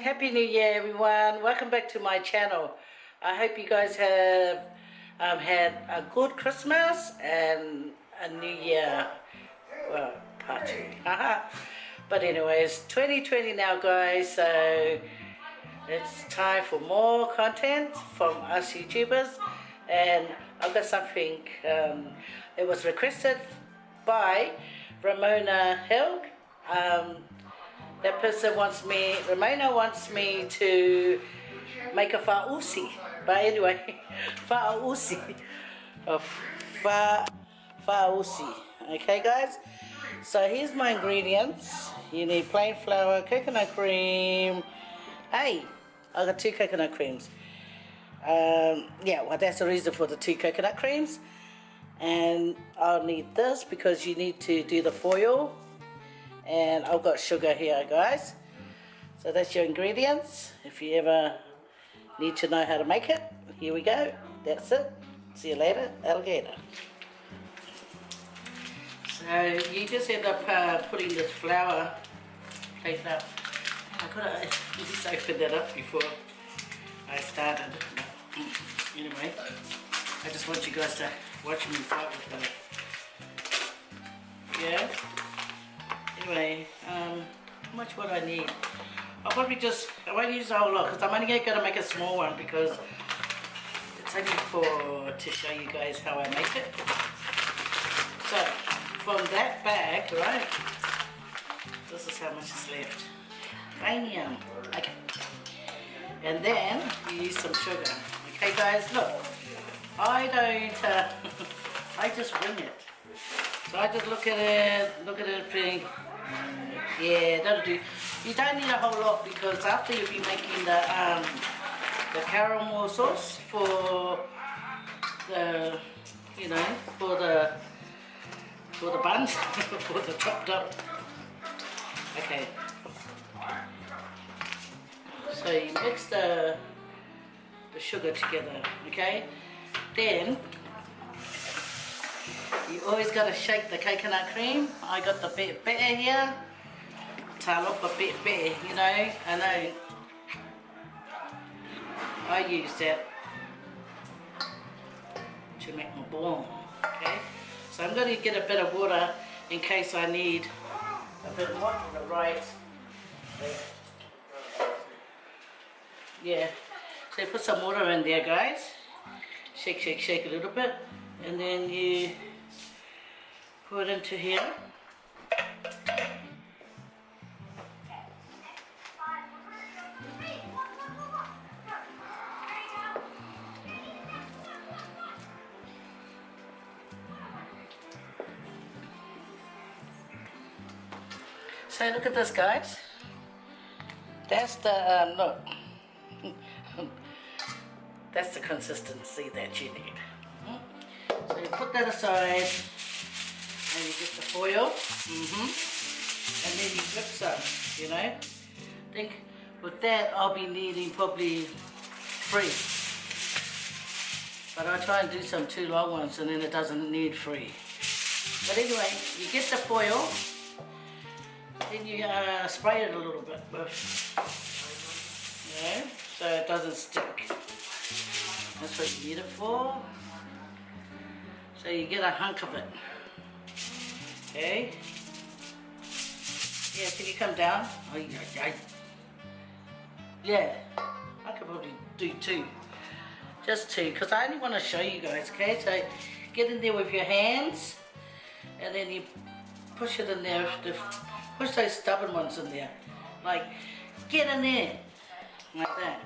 Happy New Year, everyone. Welcome back to my channel. I hope you guys have had a good Christmas and a New Year party. But anyways, 2020 now, guys, so it's time for more content from us YouTubers, and I've got something, it was requested by Ramona Helg. That person wants me, Ramona wants me to make a Faausi. But anyway, Faausi. Faausi. Okay, guys? So here's my ingredients. You need plain flour, coconut cream. Hey, I got 2 coconut creams. Yeah, well, that's the reason for the 2 coconut creams. And I'll need this because you need to do the foil. And I've got sugar here, guys. So that's your ingredients. If you ever need to know how to make it, here we go. That's it. See you later, alligator. So you just end up putting this flour, plain flour. I could have just opened that up before I started. Anyway, I just want you guys to watch me fight with that. Yeah. Anyway, how much would I need? I'll probably just, I won't use the whole lot because I'm only going to make a small one because it's only to show you guys how I make it. So, from that bag, right, this is how much is left. Bam! Okay. And then you use some sugar. Okay guys, look, I don't, I just wing it. So I just look at it and think, yeah, that'll do. You don't need a whole lot because after you'll be making the caramel sauce for the, you know, for the buns, for the chopped up. Okay. So you mix the sugar together, okay? Then you always got to shake the coconut cream. I got the bit better here. Tail off a bit better, you know. I know. I use that to make my ball. Okay. So I'm going to get a bit of water in case I need a bit more of the right. Yeah. So put some water in there, guys. Shake, shake, shake a little bit, and then you put it into here. So look at this, guys. That's the look. That's the consistency that you need. So you put that aside. And you get the foil, and then you flip some, you know. I think with that I'll be needing probably 3. But I try and do some 2 long ones and then it doesn't need 3. But anyway, you get the foil, then you spray it a little bit with, you know, so it doesn't stick. That's what you need it for. So you get a hunk of it. Okay. Yeah, can you come down? Oh, yeah, I could probably do 2. Just 2, because I only want to show you guys, okay? So get in there with your hands, and then you push it in there. Push those stubborn ones in there. Like, get in there. Like that.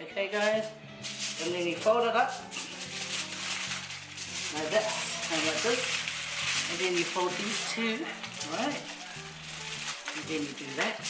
Okay, guys? And then you fold it up. Like that. And like this. And then you fold these 2, right? And then you do that.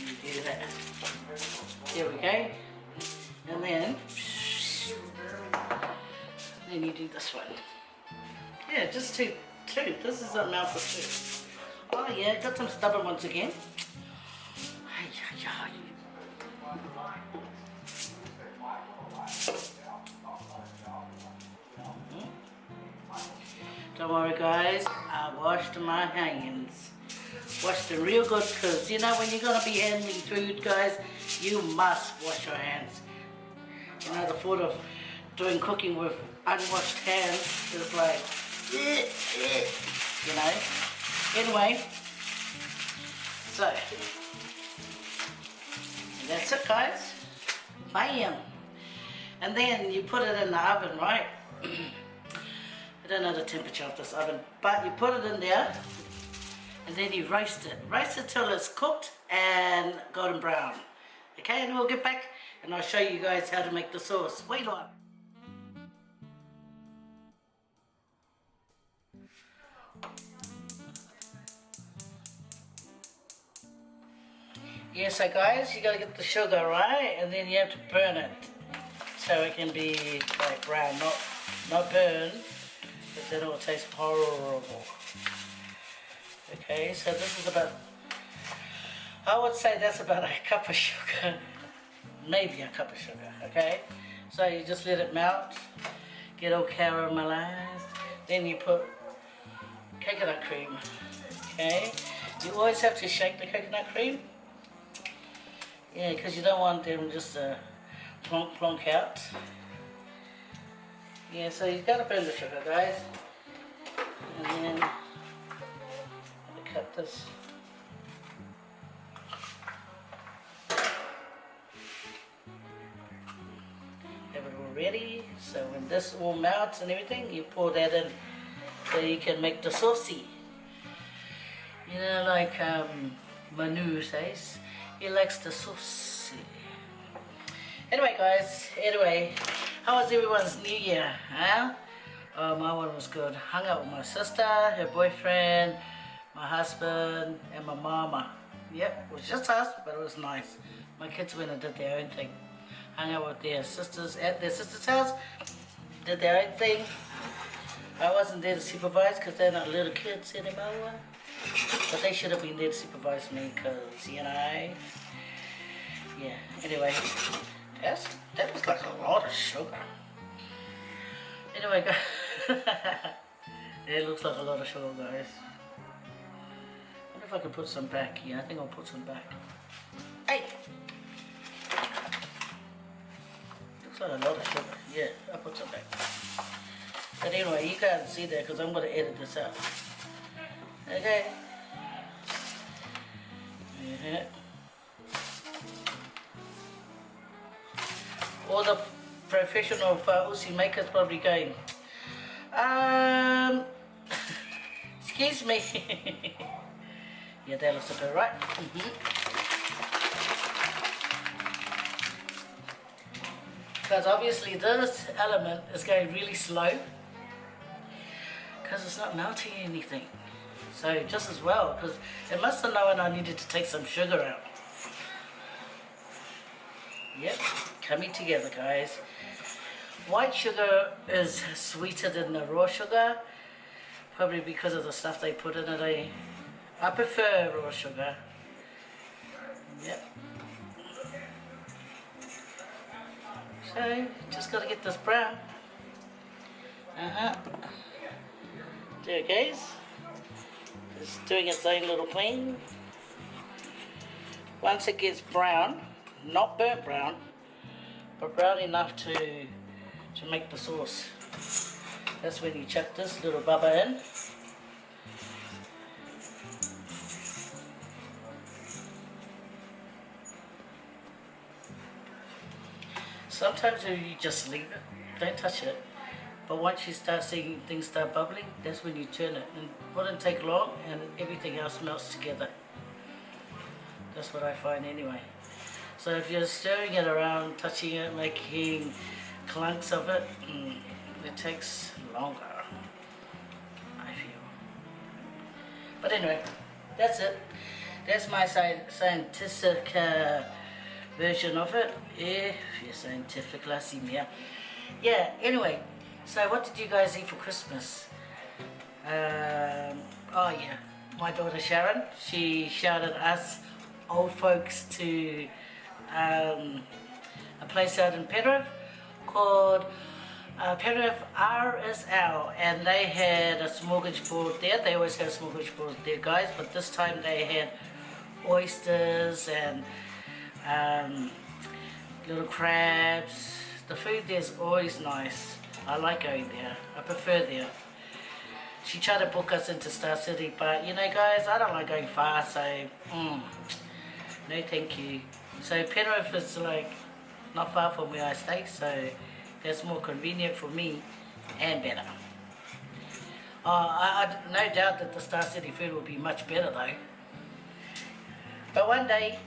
You do that. There we go. And then you do this one. Yeah, just 2. This is an amount of 2. Oh yeah, got some stubborn ones again. Don't worry guys, I washed my hands. Wash them real good, because you know when you're going to be handling food, guys, you must wash your hands. You know, the thought of doing cooking with unwashed hands is like, you know. Anyway, so that's it, guys. Bam. And then you put it in the oven, right? I don't know the temperature of this oven, but you put it in there and then you roast it. Roast it till it's cooked and golden brown. Okay, and we'll get back and I'll show you guys how to make the sauce. Wait on. Yeah, so guys, you gotta get the sugar, right? And then you have to burn it so it can be like brown, not burn, because then it will taste horrible. Okay, so this is about, I would say that's about a cup of sugar, maybe a cup of sugar, okay? So you just let it melt, get all caramelized, then you put coconut cream, okay? You always have to shake the coconut cream. Yeah, because you don't want them just to plonk out. Yeah, so you've got to burn the sugar, guys. And then cut this. Have it all ready. So when this all melts and everything, you pour that in so you can make the saucy. You know, like Manu says. He likes the sauce. Anyway, guys, how was everyone's New Year, huh? Oh, my one was good. Hung out with my sister, her boyfriend, my husband, and my mama. Yep, it was just us, but it was nice. My kids went and did their own thing. Hung out with their sisters at their sister's house, did their own thing. I wasn't there to supervise because they're not little kids anymore. But they should have been there to supervise me because, you know, yeah, anyway, that was like a lot of sugar. Anyway, guys, it looks like a lot of sugar, guys. I wonder if I can put some back here. I think I'll put some back. Hey! Looks like a lot of sugar. Yeah, I'll put some back. But anyway, you can't see that because I'm going to edit this out. Okay. Yeah. All the professional Faausi makers probably going, excuse me. Yeah, that looks about right. Because obviously this element is going really slow because it's not melting anything. So just as well, because it must have known I needed to take some sugar out. Yep, coming together, guys. White sugar is sweeter than the raw sugar, probably because of the stuff they put in it. I prefer raw sugar. Yep. So, just got to get this brown. There it goes. It's doing its own little thing. Once it gets brown, not burnt brown, but brown enough to make the sauce, that's when you chuck this little bubba in. Sometimes you just leave it, don't touch it. But once you start seeing things start bubbling, that's when you turn it. And it wouldn't take long and everything else melts together. That's what I find anyway. So if you're stirring it around, touching it, making clunks of it, it takes longer, I feel. But anyway, that's it. That's my scientific version of it. If you're scientific, yeah, anyway. So what did you guys eat for Christmas? Oh yeah, my daughter Sharon, she shouted us old folks to a place out in Penrith called Penrith RSL, and they had a smorgasbord there. They always have smorgasbord there, guys, but this time they had oysters and little crabs. The food there's always nice. I like going there. I prefer there. She tried to book us into Star City, but you know, guys, I don't like going far, so no thank you. So Penrith is like not far from where I stay, so that's more convenient for me and better. I no doubt that the Star City food will be much better though. But one day,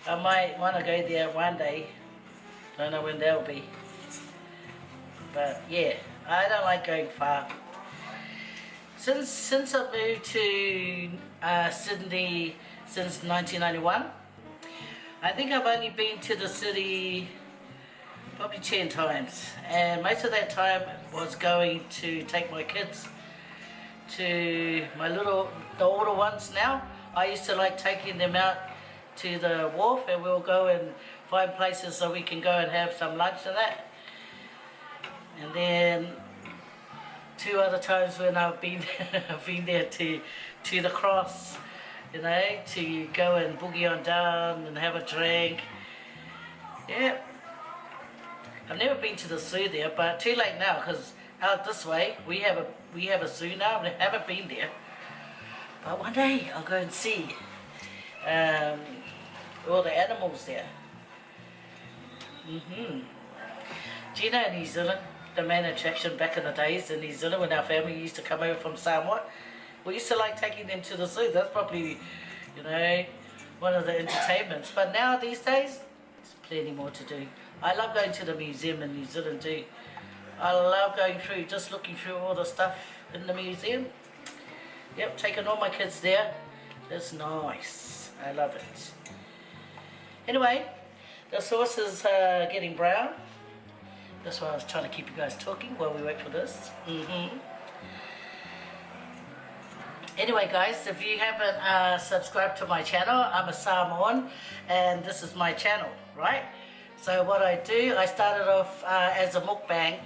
I might want to go there one day. Don't know when that'll be. But yeah, I don't like going far. Since I moved to Sydney since 1991, I think I've only been to the city probably 10 times. And most of that time was going to take my kids to the older ones now. I used to like taking them out to the wharf, and we'll go and find places so we can go and have some lunch and that. And then 2 other times when I've been I've been there to the cross, you know, to go and boogie on down and have a drink. Yeah, I've never been to the zoo there, but too late now, because out this way we have a zoo now. I haven't been there, but one day I'll go and see all the animals there. Do you know New Zealand? The main attraction back in the days in New Zealand, when our family used to come over from Samoa, we used to like taking them to the zoo. That's probably, you know, one of the entertainments. But now these days, there's plenty more to do. I love going to the museum in New Zealand too. I love going through, just looking through all the stuff in the museum. Yep, taking all my kids there. It's nice. I love it. Anyway, the sauce is getting brown. That's why I was trying to keep you guys talking while we wait for this. Anyway, guys, if you haven't subscribed to my channel, I'm a Samoan, and this is my channel, right? So what I do, I started off as a mukbang.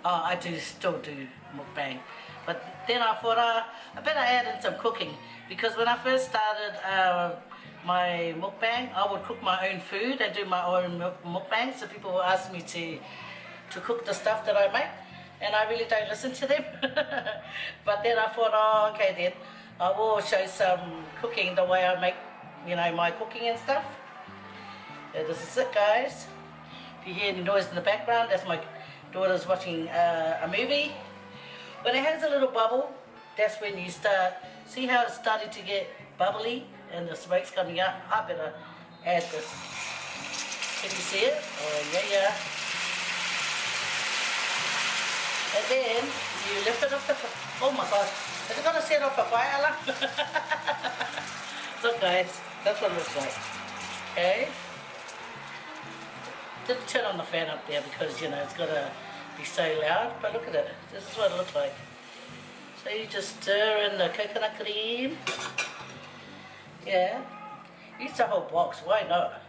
I still do mukbang, but then I thought I better add in some cooking, because when I first started my mukbang, I would cook my own food and do my own mukbang. So people will ask me to cook the stuff that I make, and I really don't listen to them. But then I thought, oh, okay, then I will show some cooking, the way I make, you know, my cooking and stuff. And this is it, guys. If you hear any noise in the background, that's my daughter's watching a movie. When it has a little bubble, that's when you start, see how it's starting to get bubbly and the smoke's coming out? I better add this. Can you see it? Oh, yeah. And then you lift it off the, oh my gosh, is it gonna set off a fire alarm? Look, guys, that's what it looks like. Okay. Didn't turn on the fan up there because, you know, it's gonna be so loud, but look at it. This is what it looks like. So you just stir in the coconut cream. Yeah. Use the whole box, why not?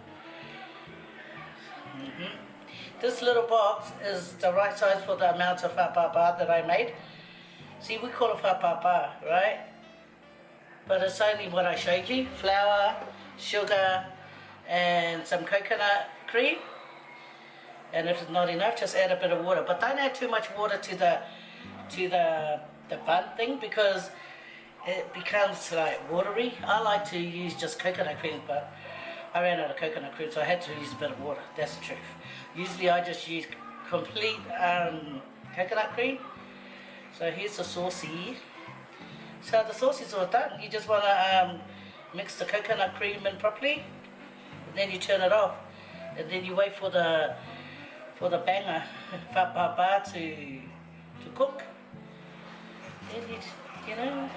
This little box is the right size for the amount of whapapa that I made. See, we call it whapapa, right? But it's only what I showed you. Flour, sugar, and some coconut cream. And if it's not enough, just add a bit of water. But don't add too much water to the bun thing, because it becomes like watery. I like to use just coconut cream, but I ran out of coconut cream, so I had to use a bit of water. That's the truth. Usually I just use complete coconut cream. So here's the sauce here. So the sauce is all done. You just want to mix the coconut cream in properly, and then you turn it off, and then you wait for the banger whapapa to cook. Then you know,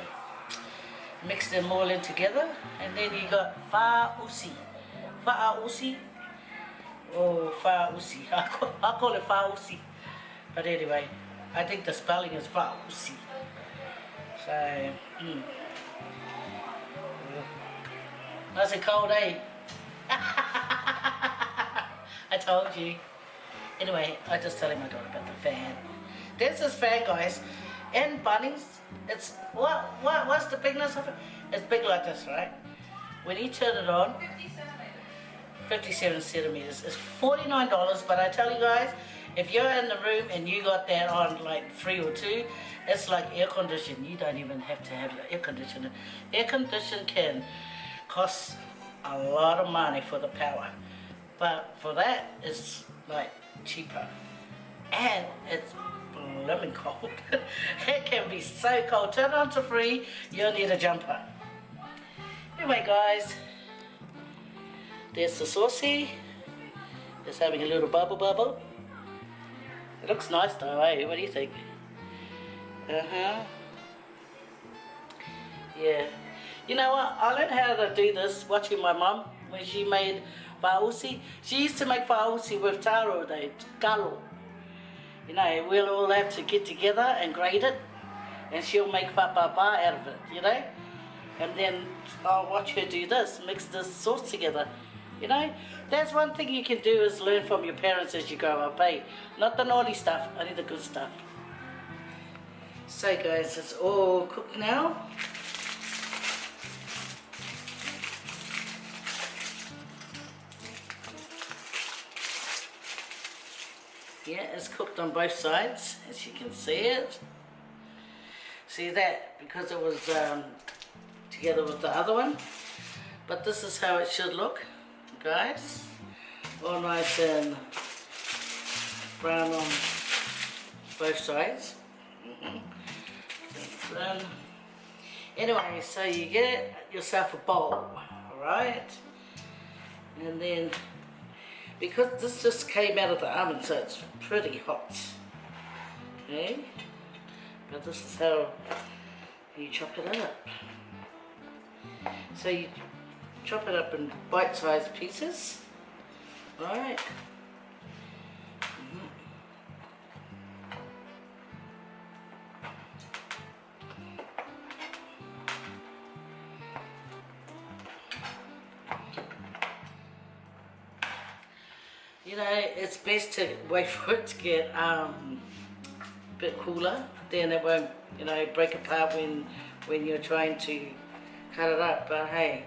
mix them all in together, and then you got Faausi. Faausi. Oh, Faausi. I call it Faausi. But anyway, I think the spelling is Faausi. So, That's a cold, eh? I told you. Anyway, I just telling my daughter about the fan. There's this fan, guys, in Bunnings. It's what's the bigness of it? It's big like this, right? When you turn it on, 57 centimeters. It's $49, but I tell you guys, if you're in the room and you got that on like 3 or 2, it's like air conditioning. You don't even have to have your air conditioner. Air conditioning can cost a lot of money for the power, but for that, it's like cheaper. And it's blooming cold. It can be so cold. Turn it on to 3, you'll need a jumper. Anyway, guys, there's the Faausi. It's having a little bubble. It looks nice though, eh? What do you think? Yeah. You know what? I learned how to do this watching my mum when she made Faausi. She used to make Faausi with taro, kalo. You know, we'll all have to get together and grate it, and she'll make whapapa out of it, you know? And then I'll watch her do this, mix this sauce together. You know, that's one thing you can do is learn from your parents as you grow up, eh? Not the naughty stuff, only the good stuff. So guys, it's all cooked now. Yeah, it's cooked on both sides, as you can see it. See that? Because it was together with the other one. But this is how it should look, guys. All nice and brown on both sides. Brown. Anyway, so you get yourself a bowl, alright? And then, because this just came out of the oven, so it's pretty hot. Okay? But this is how you chop it up. So you chop it up in bite-sized pieces. Right? You know, it's best to wait for it to get a bit cooler, then it won't, you know, break apart when you're trying to cut it up. But hey,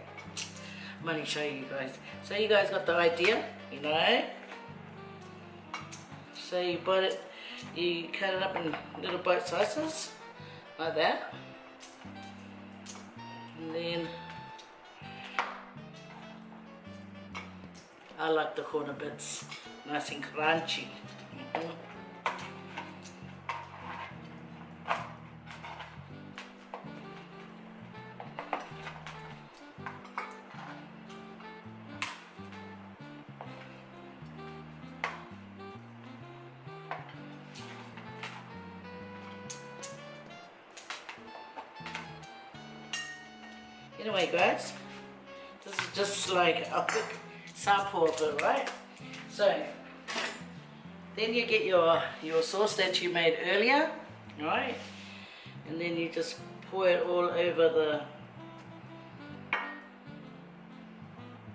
I'm only showing you guys. So you guys got the idea, you know? So you bite it, you cut it up in little bite sizes, like that. And then I like the corner bits, nice and crunchy. Anyway guys, this is just like a quick sample of it, right? So then you get your sauce that you made earlier, right? And then you just pour it all over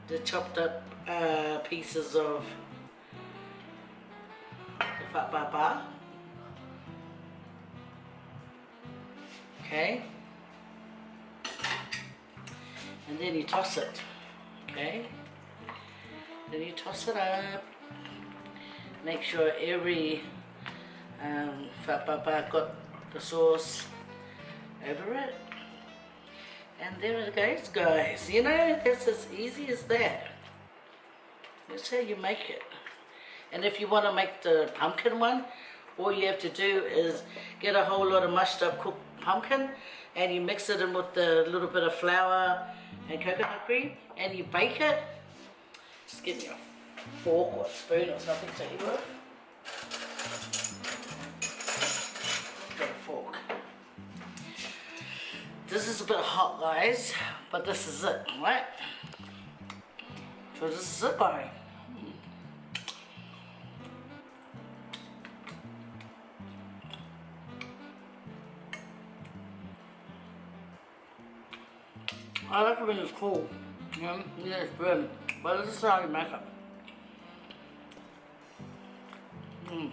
the chopped up pieces of the whapapa. Okay? And then you toss it, okay? Then you toss it up. Make sure every whapapa got the sauce over it. And there it goes, guys. You know, it's as easy as that. That's how you make it. And if you want to make the pumpkin one, all you have to do is get a whole lot of mushed up cooked pumpkin and you mix it in with a little bit of flour and coconut cream and you bake it. Just give me a fork or a spoon or something to eat with. Got a fork. This is a bit hot, guys, but this is it, right? So this is it, guys. I like it when it's cool. Yeah, it's good. But this is how you make it. Mm.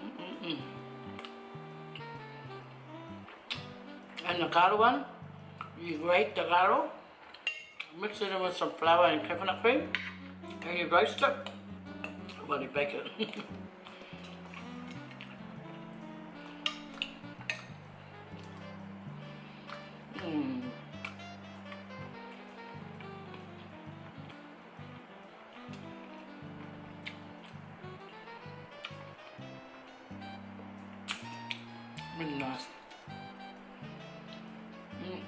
Mm-mm-mm. And the garo one, you grate the garo, mix it in with some flour and coconut cream, and you roast it while you bake it. Mm. Really nice. Mm.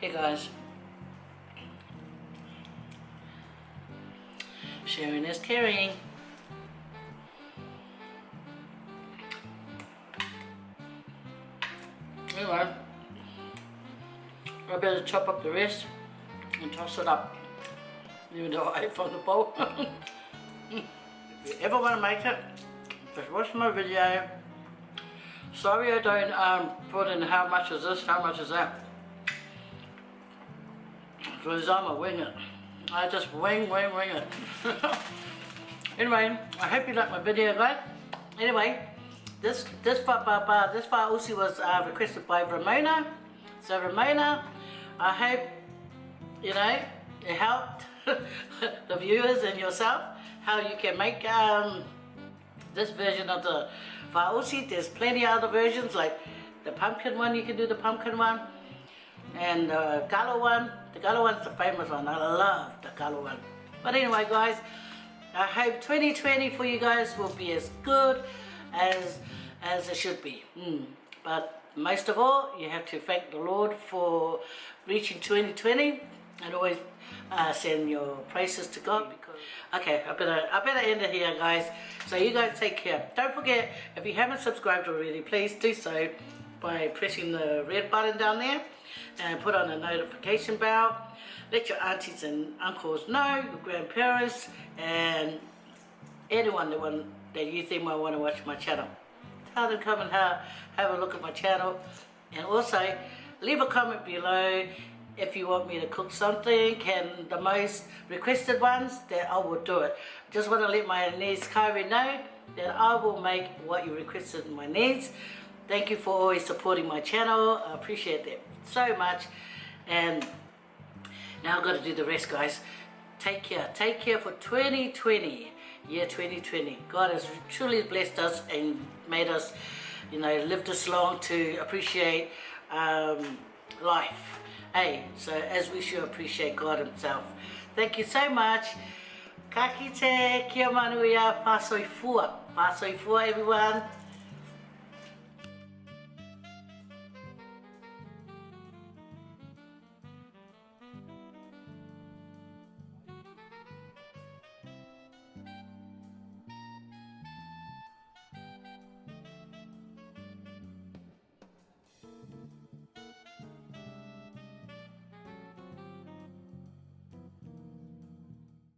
Hey guys, sharing is caring. Anyway, I better chop up the rest and toss it up, even though I ate from the bowl. If you ever want to make it, just watch my video. Sorry I don't put in how much is this, how much is that. Because I'm a wing it. I just wing it. Anyway, I hope you like my video, guys. Anyway, this Faausi was requested by Ramona. So Ramona, I hope, you know, it helped the viewers and yourself how you can make this version of the Faausi. There's plenty of other versions, like the pumpkin one, you can do the pumpkin one, and the galo one. The galo one's the famous one. I love the galo one. But anyway, guys, I hope 2020 for you guys will be as good as it should be. But most of all, you have to thank the Lord for reaching 2020, and always send your praises to God. Because okay, I better end it here, guys. So you guys take care. Don't forget, if you haven't subscribed already, please do so by pressing the red button down there and put on the notification bell. Let your aunties and uncles know, your grandparents, and anyone that you think might want to watch my channel. Tell them come and have a look at my channel, and also leave a comment below if you want me to cook something, and the most requested ones, that I will do it. Just want to let my niece Kyrie know that I will make what you requested in my needs. Thank you for always supporting my channel. I appreciate that so much. And now I've got to do the rest, guys. Take care for 2020. Year 2020. God has truly blessed us and made us, you know, live this long to appreciate life. Hey, so as we should appreciate God Himself. Thank you so much. Ka kite, kia manuia, fasoifua. Fasoifua, everyone.